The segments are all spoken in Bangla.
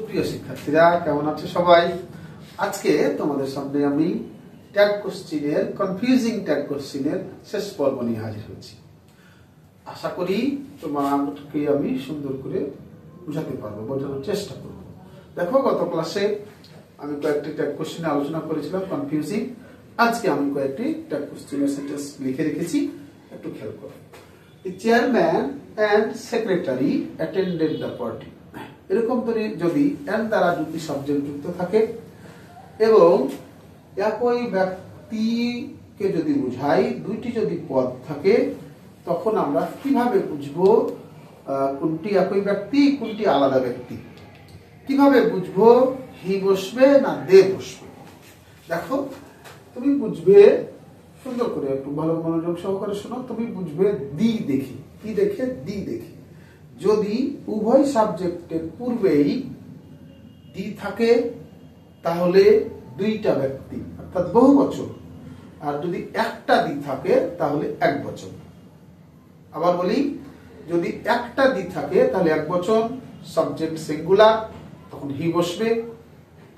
প্রিয় শিক্ষার্থীরা কেমন আছো সবাই? আজকে তোমাদের সামনে আমি ট্যাগ কোশ্চেনের কনফিউজিং ট্যাগ কোশ্চেনের শেষ পর্ব নিয়ে হাজির হয়েছি। আশা করি তোমাকে আমি সুন্দর করে বোঝাতে পারবো, বোঝানোর চেষ্টা করব। দেখো, গত ক্লাসে আমি কয়েকটি ট্যাগ কোশ্চেন আলোচনা করেছিলাম কনফিউজিং। আজকে আমি কয়েকটি ট্যাগ কোশ্চেনের সেন্টেন্স লিখে রেখেছি, একটু খেয়াল করো। The chairman and secretary attended the party. এরকম যদি and দ্বারা দুটি সাবজেক্ট যুক্ত থাকে এবং একই ব্যক্তিকে যদি বোঝাই দুইটি যদি পদ থাকে, তখন আমরা কিভাবে বুঝবো কোনটি একই ব্যক্তি কোনটি আলাদা ব্যক্তি? কিভাবে বুঝবো হি বসবে না দে বসবে? দেখো, তুমি বুঝবে সুন্দর করে, একটু ভালো মনোযোগ সহকারে শোনো। তুমি বুঝবে দি দেখি, কি দেখে? দি দেখি। যদি উভয় সাবজেক্টের পূর্বেই দি থাকে তাহলে দুইটা ব্যক্তি অর্থাৎ বহুবচন, আর যদি একটা দি থাকে তাহলে একবচন। আবার বলি, যদি একটা দি থাকে তাহলে একবচন, সাবজেক্ট সিঙ্গুলার, তখন হি বসবে।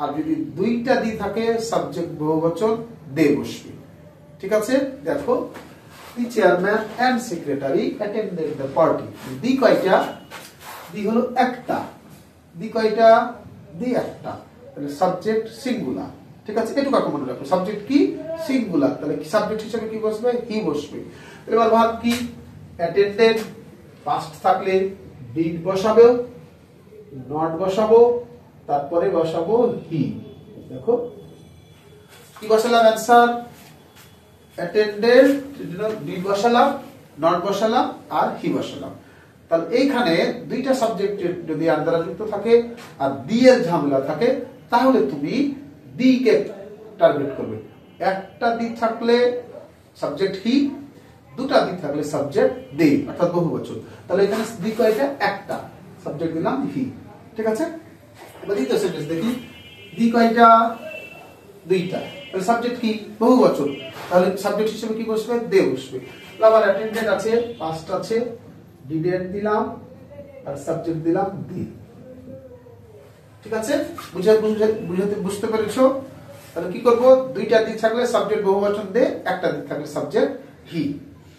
আর যদি দুইটা দি থাকে সাবজেক্ট বহুবচন, দে বসবে। ঠিক আছে? দেখো, the chairman and secretary attended the party. দি কয়টা? দি হলো একটা। দি কয়টা? দি একটা। তাহলে সাবজেক্ট সিঙ্গুলার। ঠিক আছে, এটুকু মনে রাখো। সাবজেক্ট কি? সিঙ্গুলার। তাহলে সাবজেক্ট হিসেবে কি বসবে? হি বসবে। এবার ভাব কি? অ্যাটেন্ডেড, পাস্ট থাকলে ডিড বসাবো, নট বসাবো, তারপরে বসাবো হি। দেখো কি বসালাম? অ্যান্সার অ্যাটেন্ডেড, ডিড বসালাম, নট বসালাম আর হি বসালাম। তাহলে এইখানে দুইটা সাবজেক্ট যদি আর দ্বারা যুক্ত থাকে আর দি এর ঝামেলা থাকে, তাহলে তুমি দি কে টার্গেট করবে। একটা দি থাকলে সাবজেক্ট হি, দুটা দি থাকলে সাবজেক্ট দে, অর্থাৎ বহুবচন। তাহলে এখানে দি কয়টা? একটা। সাবজেক্ট দিলাম হি। ঠিক আছে? এবার দ্বিতীয় সেন্টেন্স দেখি। দি কয়টা? দুইটা। তাহলে সাবজেক্ট কি? বহুবচন। তাহলে সাবজেক্ট হিসেবে কি বসবে? দে বসবে। আবার অ্যাটেন্ডেড আছে, পাস্ট আছে, ডিডেন্ট দিলাম আর সাবজেক্ট দিলাম দি। ঠিক আছে? বুঝতে পেরেছো? তাহলে কি করব? দুইটা দি থাকলে সাবজেক্ট বহুবচন দে, একটা দি থাকলে সাবজেক্ট হি।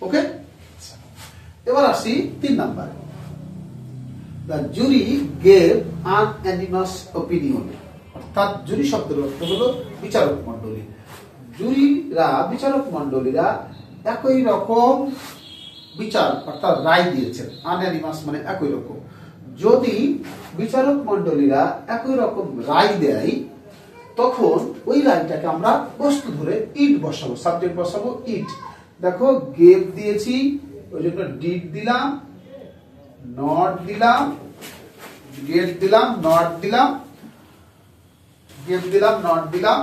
ওকে? এবার আসি 3 number. The jury gave unanimous opinion. অর্থাৎ জুরি শব্দের অর্থ হলো বিচারক মণ্ডলী। বিচারক মণ্ডলীরা একই রকম বিচার অর্থাৎ রায় দিয়েছেন। আনঅ্যানিমাস মানে একই রকম। যদি বিচারক মণ্ডলীরা একই রকম রায় দেয়, তখন ওই রায়টাকে আমরা বস্তু ধরে ইট বসাবো, সাবজেক্ট বসাবো ইট। দেখো, গেভ দিয়েছি, ওই জন্য ডিড দিলাম, নট দিলাম, গেভ দিলাম, নট দিলাম, গেভ দিলাম, নট দিলাম,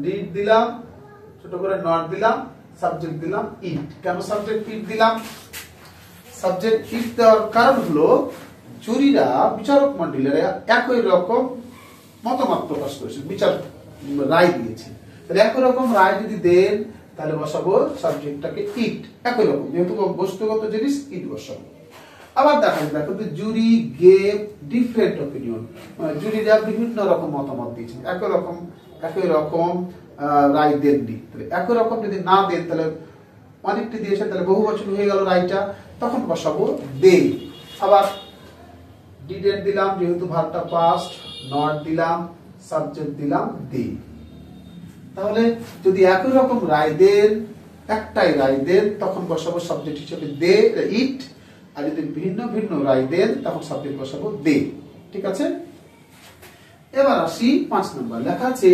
ডিড দিলাম, ছোট করে নট দিলাম, সাবজেক্ট দিলাম ইট। কেন সাবজেক্ট ইট দিলাম? সাবজেক্ট ইট দেওয়ার কারণ হলো জুরিরা বিচারক মণ্ডলীরা একই রকম মতামত প্রকাশ করেছেন, বিচার রায় দিয়েছেন। তাহলে একই রকম রায় যদি দেন তাহলে বসাবো সাবজেক্টটাকে ইট। একই রকম, যেহেতু বস্তুগত জিনিস, ইট বসাবো। আবার দেখো, জুরি গেভ ডিফারেন্ট অপিনিয়ন। জুরিরা বিভিন্ন রকম মতামত দিয়েছেন, একই রকম রায় দেননি। তাহলে একই রকম যদি না দেন, তাহলে অনেকটি দিয়েছেন, তাহলে বহুবচন হয়ে গেল রায়টা, তখন বসাবো দে। আবার ডিডেন্ট দিলাম, যেহেতু ভার্বটা পাস্ট, নট দিলাম, সাবজেক্ট দিলাম দে। তাহলে যদি একই রকম রায় দেন, একটাই রায় দেন, তখন বসাবো সাবজেক্ট হিসেবে দে, ইট। আর যদি ভিন্ন ভিন্ন রায় দেন, তখন সাবজেক্ট বসাবো দে। ঠিক আছে? এবার আসি 5 নম্বর। লেখা আছে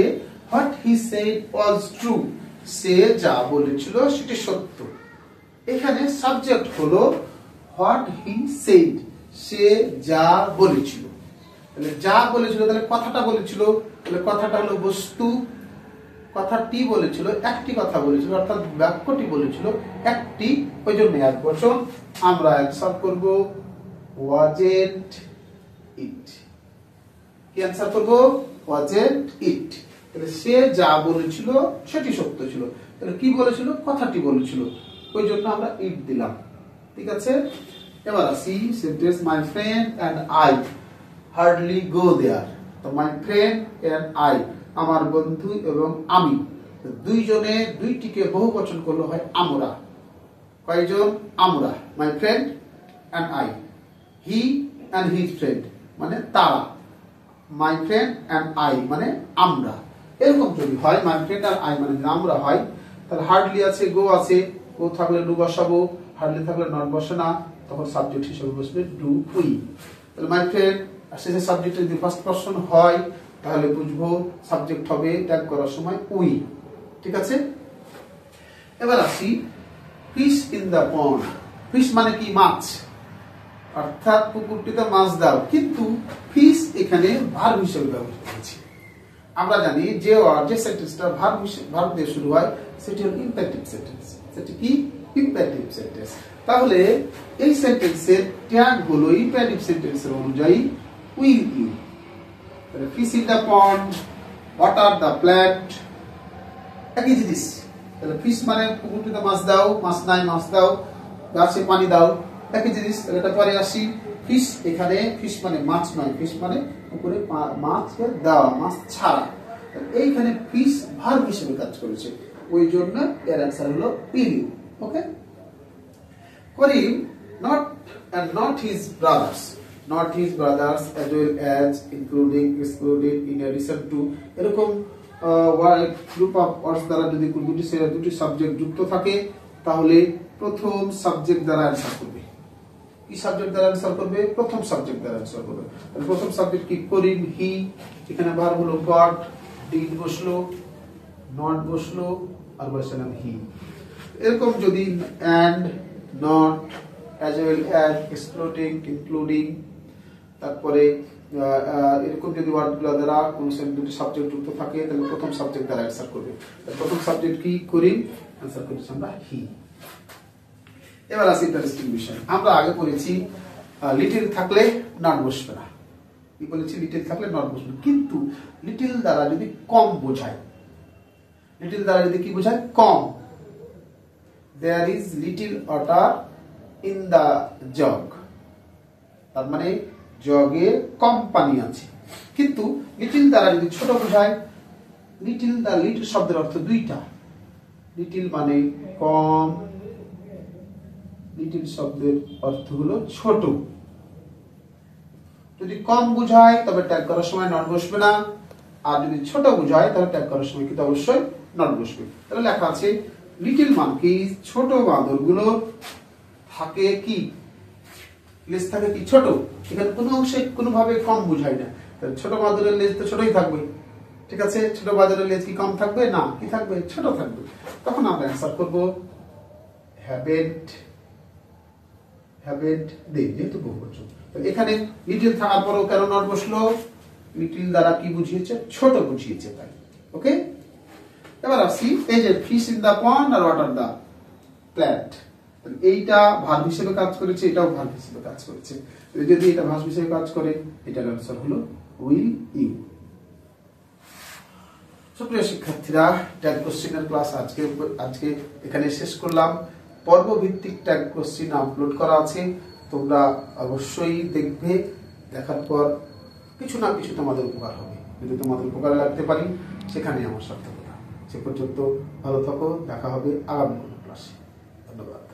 what he said was true. সে যা বলেছিল সেটি সত্য। এখানে সাবজেক্ট হলো হোয়াট হি সেড, সে যা বলেছিল। তাহলে যা বলেছিল, তাহলে কথাটা বলেছিল, তাহলে কথাটা হলো বস্তু। কথাটি বলেছিল, একটি কথা বলেছিল, অর্থাৎ বাক্যটি বলেছিল একটি, ওই জন্য একবচন। আমরা অ্যানসার করব ওয়াজেন্ট ইট। কি অ্যানসার করব? ওয়াজেন্ট ইট। তাহলে সে যা বলেছিল সেটি সত্য ছিল। তাহলে কি বলেছিল? কথাটি বলেছিল, ওই জন্য আমরা ইট দিলাম। ঠিক আছে? এবার আসি sentence my friend and I hardly go there. তো মাই ফ্রেন্ড অ্যান্ড আই, আমার বন্ধু এবং আমি, দুইজনে দুইটিকে বহুবচন করলে হয় আমরা। কয়জন? আমরা। মাই friend and I, he and his friend মানে তারা, মাই ফ্রেন্ড অ্যান্ড আই মানে আমরা। এরকম যদি হয় মাই ফ্রেন্ড আর আই মানে আমরা হয়, তাহলে হার্ডলি আছে, গো আছে, গো থাকলে ডু বসাবো, হার্ডলি থাকলে নট বসে না, তখন সাবজেক্ট হিসেবে বসবে ডু উই। তাহলে মাই ফ্রেন্ড শেষে সাবজেক্ট যদি ফার্স্ট পারসন হয় তাহলে বুঝবো সাবজেক্ট হবে ট্যাগ করার সময় উই। ঠিক আছে, এবার আসি fish in the pond. Fish মানে কি? মাছ, অর্থাৎ পুকুরটিতে মাছ দাও, কিন্তু ফিশ এখানে ভার্ব হিসেবে ব্যবহার করেছি। আমরা জানি যে সেন্টেন্সটা ভার্ব দিয়ে শুরু হয় সেটি হল ইম্পারেটিভ সেন্টেন্স। সেটি কি? Imperative sentence. তাহলে এই সেন্টেন্সের ট্যাগ হলো ইম্পারেটিভ সেন্টেন্সের অনুযায়ী উইল ইউ। তাহলে fish in the pond, water the plant, একই জিনিস। তাহলে ফিশ মানে পুকুরটিতে মাছ দাও, মাছ নাই মাছ দাও, গাছে পানি দাও, একই জিনিস। তাহলে এটা পরে আসি ফিশ, এখানে ফিশ মানে মাছ নয়, ফিশ মানে পুকুরে মাছ দেওয়া, মাছ ছাড়া। এইখানে ফিশ ভার্ব হিসেবে কাজ করেছে, ওই জন্য এর অ্যান্সার হলো will you. Okay, Karim not and not his brothers, not his brothers as well as including, excluding, in addition to, এরকম গ্রুপ অফ ওয়ার্ডস দ্বারা যদি দুটি সাবজেক্ট যুক্ত থাকে তাহলে প্রথম সাবজেক্ট দ্বারা অ্যান্সার করবে। কি সাবজেক্ট দ্বারা অ্যান্সার করবে? প্রথম সাবজেক্ট দ্বারা অ্যান্সার করবে। তাহলে প্রথম সাবজেক্ট কি? করিম, হি, এখানে ভার্ব হলো গট, ডিড বসলো, নট বসলো, আর বসালাম হি। এরকম যদি and, not, as well as, excluding, including, তারপরে এরকম যদি ওয়ার্ডগুলো দ্বারা কোন দুটি সাবজেক্ট যুক্ত থাকে তাহলে প্রথম সাবজেক্ট দ্বারা অ্যান্সার করবে। প্রথম সাবজেক্ট কি? করিম, অ্যান্সার করেছি আমরা হি। এবার আসি ইন্টারেস্টিং বিষয়। আমরা আগে বলেছি লিটল থাকলে নট বসবে না। কি বলেছি? লিটল থাকলে নট বসবে, কিন্তু লিটল দ্বারা যদি কম বোঝায়, লিটল দ্বারা যদি কি বোঝায়? কম। There is little water in the jug, তার মানে জগে কম পানি আছে। কিন্তু লিটল দ্বারা যদি ছোট বোঝায়, লিটল শব্দের অর্থ দুইটা। লিটল মানে কম, লিটল শব্দের অর্থ হলো ছোট। যদি কম বোঝায় তবে ট্যাগ করার সময় নট বসবে না, আর যদি ছোট বোঝায় তাহলে ট্যাগ করার সময় কিন্তু অবশ্যই নট বসবে। তাহলে লেখা আছে লিটল মান কি? ছোট বাঁদরগুলো থাকে কি? লেজ থাকে কি? ছোট। এখানে কোনো অংশে কোনোভাবে কম বোঝায় না, ছোট বাঁদরের লেজ তো ছোটই থাকবে। ঠিক আছে, ছোট বাঁদরের লেজ কি কম থাকবে? না, কি থাকবে? ছোট থাকবে। তখন আমরা অ্যান্সার করব হ্যাভেন্ট দে, যেহেতু বহুবচন। এখানে লিটল থাকার পরেও কেন নট বসলো? লিটল দ্বারা কি বুঝিয়েছে? ছোট বুঝিয়েছে, তাই। ওকে, এবার আসি এই যে ফিশ ইন দ্য পন্ড আর ওয়াটার দ্য প্ল্যান্ট, এইটা ভার্ব হিসেবে কাজ করেছে, এটাও ভার্ব হিসেবে কাজ করেছে। যদি এটা ভার্ব হিসেবে কাজ করে, এটার আনসার হলো উইল ইউ। সুপ্রিয় শিক্ষার্থীরা, ট্যাগ কোশ্চেনের ক্লাস আজকে এখানে শেষ করলাম। পর্ব ভিত্তিক ট্যাগ কোশ্চেন আপলোড করা আছে, তোমরা অবশ্যই দেখবে। দেখার পর কিছু না কিছু তোমাদের উপকার হবে। যদি তোমাদের উপকারে লাগতে পারি সেখানে আমার সার্থকতা। সে পর্যন্ত ভালো থাকো, দেখা হবে আগামী কোনো ক্লাসে। ধন্যবাদ।